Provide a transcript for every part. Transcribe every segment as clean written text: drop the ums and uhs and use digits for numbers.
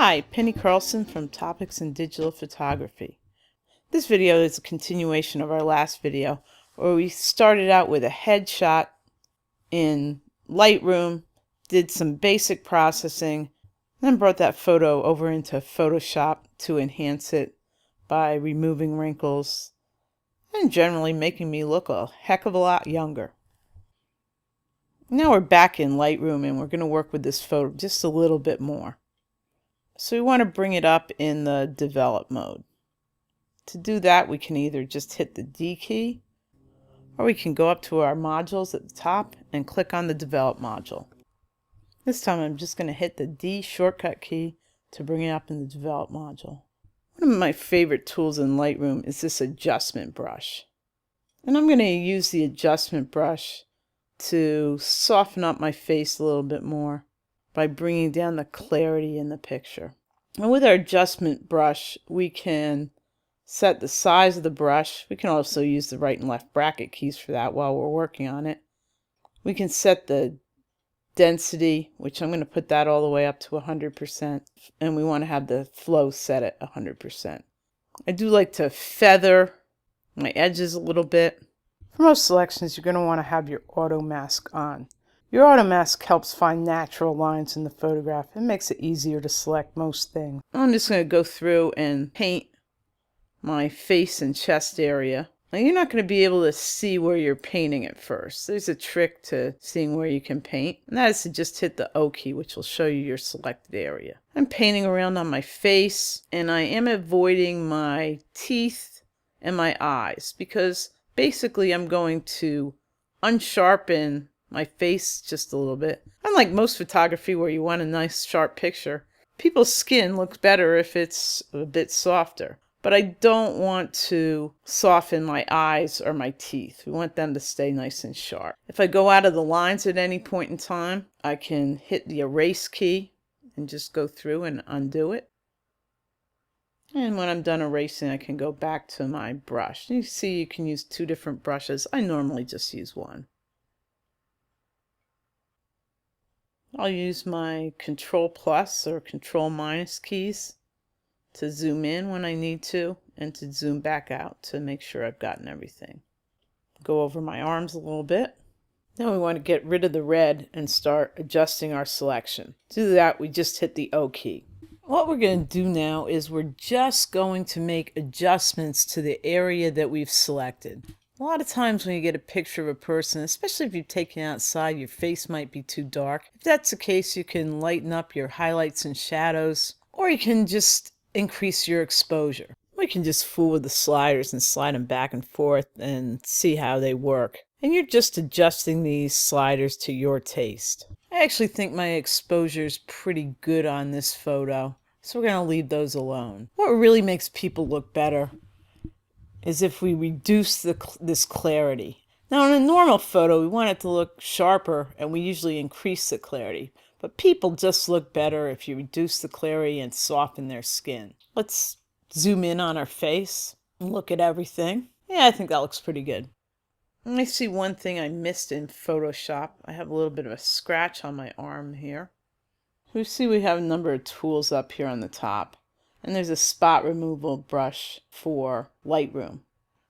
Hi, Penny Carlson from Topics in Digital Photography. This video is a continuation of our last video where we started out with a headshot in Lightroom, did some basic processing, then brought that photo over into Photoshop to enhance it by removing wrinkles and generally making me look a heck of a lot younger. Now we're back in Lightroom and we're going to work with this photo just a little bit more. So we want to bring it up in the develop mode. To do that, we can either just hit the D key, or we can go up to our modules at the top and click on the develop module. This time I'm just going to hit the D shortcut key to bring it up in the develop module. One of my favorite tools in Lightroom is this adjustment brush. And I'm going to use the adjustment brush to soften up my face a little bit more by bringing down the clarity in the picture. And with our adjustment brush, we can set the size of the brush. We can also use the right and left bracket keys for that while we're working on it. We can set the density, which I'm going to put that all the way up to 100%. And we want to have the flow set at 100%. I do like to feather my edges a little bit. For most selections, you're going to want to have your auto mask on. Your auto mask helps find natural lines in the photograph. It makes it easier to select most things. I'm just going to go through and paint my face and chest area. Now you're not going to be able to see where you're painting at first. There's a trick to seeing where you can paint, and that is to just hit the O key, which will show you your selected area. I'm painting around on my face, and I am avoiding my teeth and my eyes because basically I'm going to unsharpen my face just a little bit. Unlike most photography where you want a nice sharp picture, people's skin looks better if it's a bit softer. But I don't want to soften my eyes or my teeth. We want them to stay nice and sharp. If I go out of the lines at any point in time, I can hit the erase key and just go through and undo it. And when I'm done erasing, I can go back to my brush. You see you can use two different brushes. I normally just use one. I'll use my Control plus or Control minus keys to zoom in when I need to and to zoom back out to make sure I've gotten everything. Go over my arms a little bit. Now we want to get rid of the red and start adjusting our selection. To do that, we just hit the O key. What we're going to do now is we're just going to make adjustments to the area that we've selected. A lot of times when you get a picture of a person, especially if you've taken it outside, your face might be too dark. If that's the case, you can lighten up your highlights and shadows, or you can just increase your exposure. We can just fool with the sliders and slide them back and forth and see how they work. And you're just adjusting these sliders to your taste. I actually think my exposure is pretty good on this photo, so we're going to leave those alone. What really makes people look better is if we reduce this clarity. Now in a normal photo, we want it to look sharper and we usually increase the clarity. But people just look better if you reduce the clarity and soften their skin. Let's zoom in on our face and look at everything. Yeah, I think that looks pretty good. Let me see one thing I missed in Photoshop. I have a little bit of a scratch on my arm here. We see we have a number of tools up here on the top. And there's a spot removal brush for Lightroom.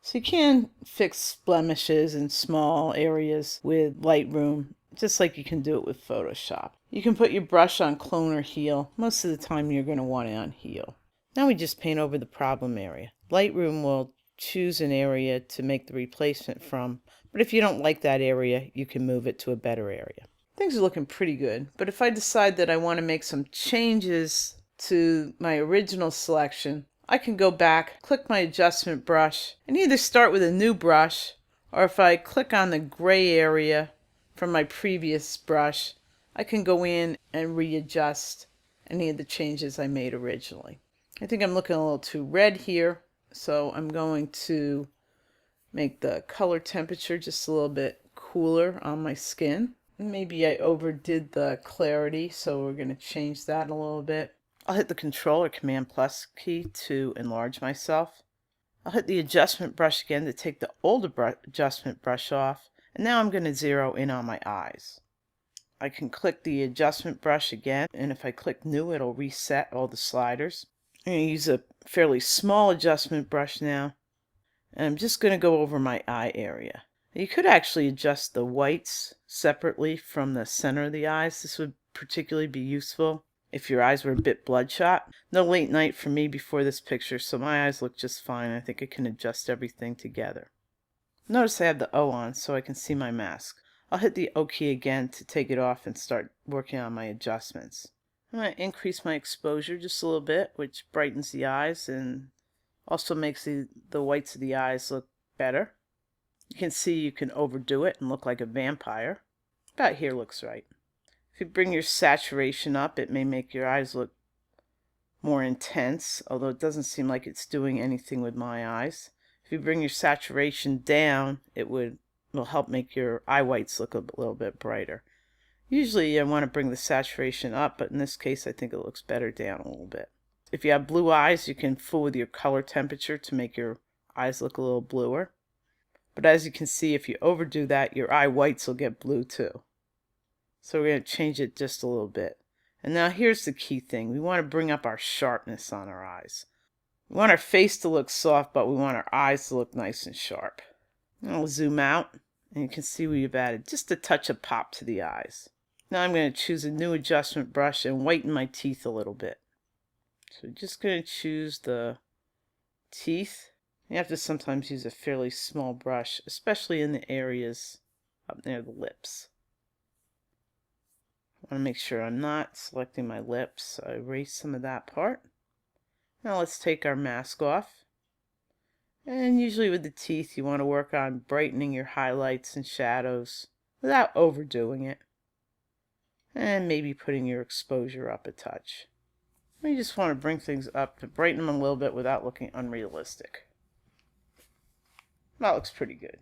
So you can fix blemishes in small areas with Lightroom, just like you can do it with Photoshop. You can put your brush on clone or heal. Most of the time you're going to want it on heal. Now we just paint over the problem area. Lightroom will choose an area to make the replacement from, but if you don't like that area, you can move it to a better area. Things are looking pretty good, but if I decide that I want to make some changes to my original selection, I can go back, click my adjustment brush, and either start with a new brush, or if I click on the gray area from my previous brush, I can go in and readjust any of the changes I made originally. I think I'm looking a little too red here, so I'm going to make the color temperature just a little bit cooler on my skin. Maybe I overdid the clarity, so we're going to change that a little bit. I'll hit the Control or Command plus key to enlarge myself. I'll hit the adjustment brush again to take the older adjustment brush off. And now I'm going to zero in on my eyes. I can click the adjustment brush again, and if I click new, it'll reset all the sliders. I'm going to use a fairly small adjustment brush now, and I'm just going to go over my eye area. You could actually adjust the whites separately from the center of the eyes. This would particularly be useful if your eyes were a bit bloodshot. No late night for me before this picture, so my eyes look just fine. I think I can adjust everything together. Notice I have the O on so I can see my mask. I'll hit the O key again to take it off and start working on my adjustments. I'm going to increase my exposure just a little bit, which brightens the eyes and also makes the whites of the eyes look better. You can see you can overdo it and look like a vampire. About here looks right. If you bring your saturation up, it may make your eyes look more intense, although it doesn't seem like it's doing anything with my eyes. If you bring your saturation down, it will help make your eye whites look a little bit brighter. Usually I want to bring the saturation up, but in this case I think it looks better down a little bit. If you have blue eyes, you can fool with your color temperature to make your eyes look a little bluer. But as you can see, if you overdo that, your eye whites will get blue too. So we're going to change it just a little bit. And now here's the key thing. We want to bring up our sharpness on our eyes. We want our face to look soft, but we want our eyes to look nice and sharp. I'll zoom out, and you can see we've added just a touch of pop to the eyes. Now I'm going to choose a new adjustment brush and whiten my teeth a little bit. So just going to choose the teeth. You have to sometimes use a fairly small brush, especially in the areas up near the lips. I want to make sure I'm not selecting my lips, so I erase some of that part. Now let's take our mask off. And usually with the teeth, you want to work on brightening your highlights and shadows without overdoing it. And maybe putting your exposure up a touch. You just want to bring things up to brighten them a little bit without looking unrealistic. That looks pretty good.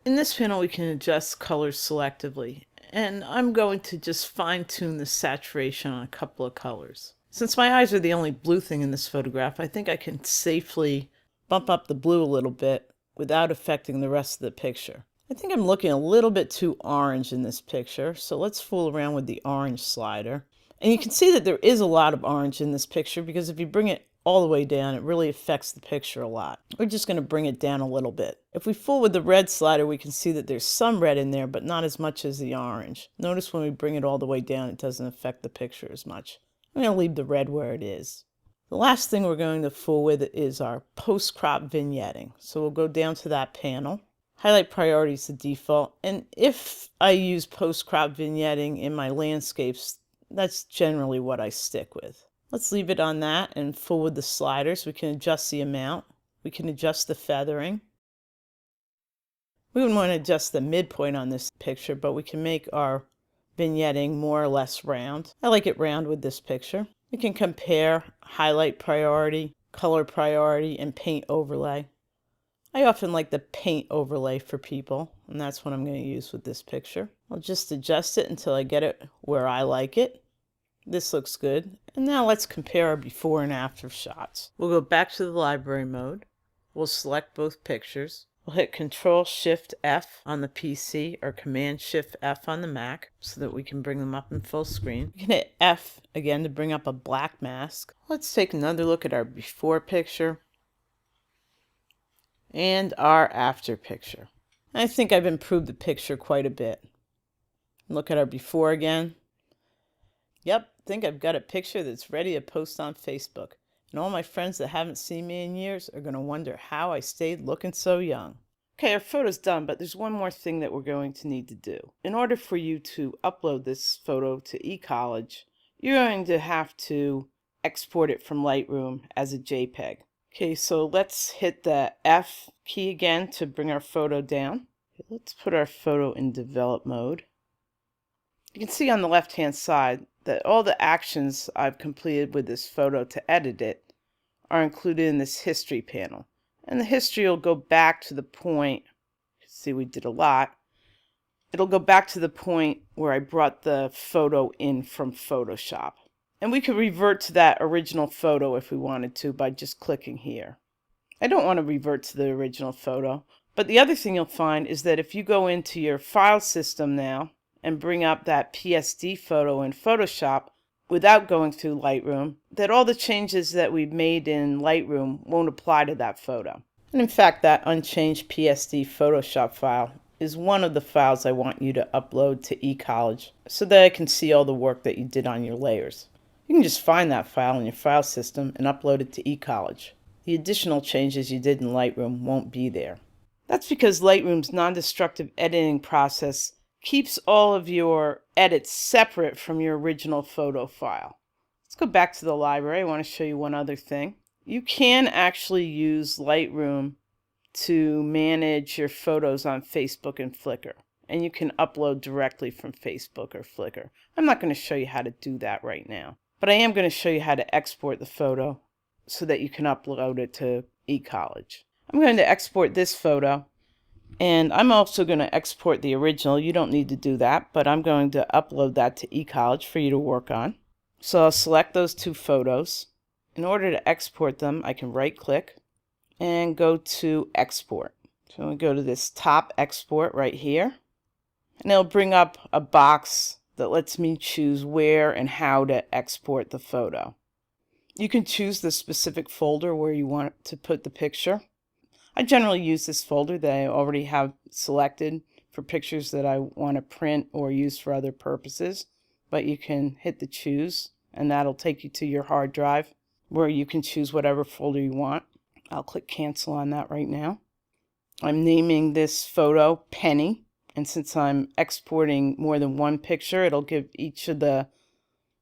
In this panel we can adjust colors selectively, and I'm going to just fine-tune the saturation on a couple of colors. Since my eyes are the only blue thing in this photograph, I think I can safely bump up the blue a little bit without affecting the rest of the picture. I think I'm looking a little bit too orange in this picture, so let's fool around with the orange slider. And you can see that there is a lot of orange in this picture because if you bring it all the way down, it really affects the picture a lot. We're just going to bring it down a little bit. If we fool with the red slider, we can see that there's some red in there, but not as much as the orange. Notice when we bring it all the way down, it doesn't affect the picture as much. I'm going to leave the red where it is. The last thing we're going to fool with is our post-crop vignetting. So we'll go down to that panel. Highlight priority is the default. And if I use post-crop vignetting in my landscapes, that's generally what I stick with. Let's leave it on that and fool with the sliders. We can adjust the amount. We can adjust the feathering. We wouldn't want to adjust the midpoint on this picture, but we can make our vignetting more or less round. I like it round with this picture. We can compare highlight priority, color priority, and paint overlay. I often like the paint overlay for people, and that's what I'm going to use with this picture. I'll just adjust it until I get it where I like it. This looks good. And now let's compare our before and after shots. We'll go back to the library mode. We'll select both pictures. We'll hit Control-Shift-F on the PC or Command-Shift-F on the Mac so that we can bring them up in full screen. You can hit F again to bring up a black mask. Let's take another look at our before picture and our after picture. I think I've improved the picture quite a bit. Look at our before again. Yep, I think I've got a picture that's ready to post on Facebook. And all my friends that haven't seen me in years are going to wonder how I stayed looking so young. Okay, our photo's done, but there's one more thing that we're going to need to do. In order for you to upload this photo to eCollege, you're going to have to export it from Lightroom as a JPEG. Okay, so let's hit the F key again to bring our photo down. Okay, let's put our photo in develop mode. You can see on the left-hand side that all the actions I've completed with this photo to edit it are included in this history panel. And the history will go back to the point, see we did a lot, it'll go back to the point where I brought the photo in from Photoshop. And we could revert to that original photo if we wanted to by just clicking here. I don't want to revert to the original photo, but the other thing you'll find is that if you go into your file system now and bring up that PSD photo in Photoshop without going through Lightroom, that all the changes that we've made in Lightroom won't apply to that photo. And in fact, that unchanged PSD Photoshop file is one of the files I want you to upload to eCollege so that I can see all the work that you did on your layers. You can just find that file in your file system and upload it to eCollege. The additional changes you did in Lightroom won't be there. That's because Lightroom's non-destructive editing process keeps all of your edits separate from your original photo file. Let's go back to the library. I want to show you one other thing. You can actually use Lightroom to manage your photos on Facebook and Flickr, and you can upload directly from Facebook or Flickr. I'm not going to show you how to do that right now, but I am going to show you how to export the photo so that you can upload it to eCollege. I'm going to export this photo, and I'm also going to export the original. You don't need to do that, but I'm going to upload that to eCollege for you to work on. So I'll select those two photos. In order to export them, I can right-click and go to Export. So we go to this top export right here, and it'll bring up a box that lets me choose where and how to export the photo. You can choose the specific folder where you want to put the picture. I generally use this folder that I already have selected for pictures that I want to print or use for other purposes, but you can hit the choose, and that'll take you to your hard drive where you can choose whatever folder you want. I'll click cancel on that right now. I'm naming this photo Penny, and since I'm exporting more than one picture, it'll give each of the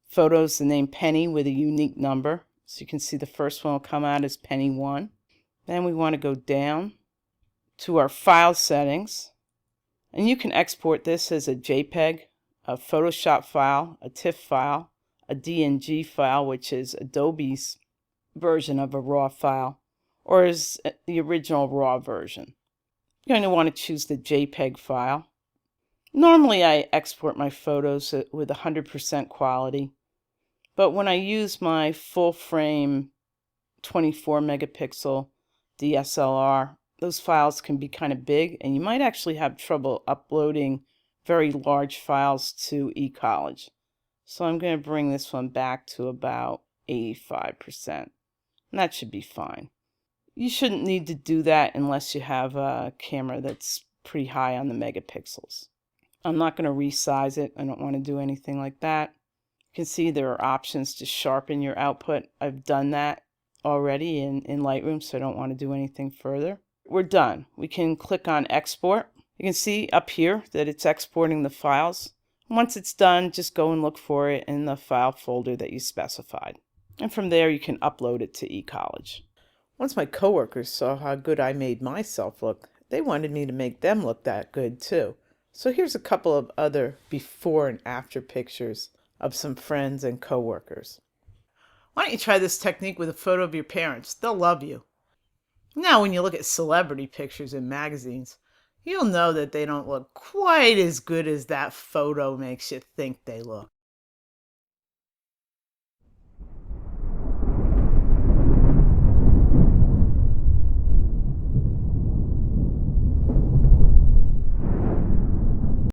photos the name Penny with a unique number. So you can see the first one will come out as Penny 1. Then we want to go down to our file settings, and you can export this as a JPEG, a Photoshop file, a TIFF file, a DNG file, which is Adobe's version of a RAW file, or as the original RAW version. You're going to want to choose the JPEG file. Normally I export my photos with 100% quality, but when I use my full frame 24 megapixel DSLR, those files can be kind of big, and you might actually have trouble uploading very large files to eCollege. So I'm going to bring this one back to about 85%, and that should be fine. You shouldn't need to do that unless you have a camera that's pretty high on the megapixels. I'm not going to resize it. I don't want to do anything like that. You can see there are options to sharpen your output. I've done that already in Lightroom, so I don't want to do anything further. We're done. We can click on Export. You can see up here that it's exporting the files. Once it's done, just go and look for it in the file folder that you specified. And from there, you can upload it to eCollege. Once my coworkers saw how good I made myself look, they wanted me to make them look that good too. So here's a couple of other before and after pictures of some friends and coworkers. Why don't you try this technique with a photo of your parents? They'll love you. Now, when you look at celebrity pictures in magazines, you'll know that they don't look quite as good as that photo makes you think they look.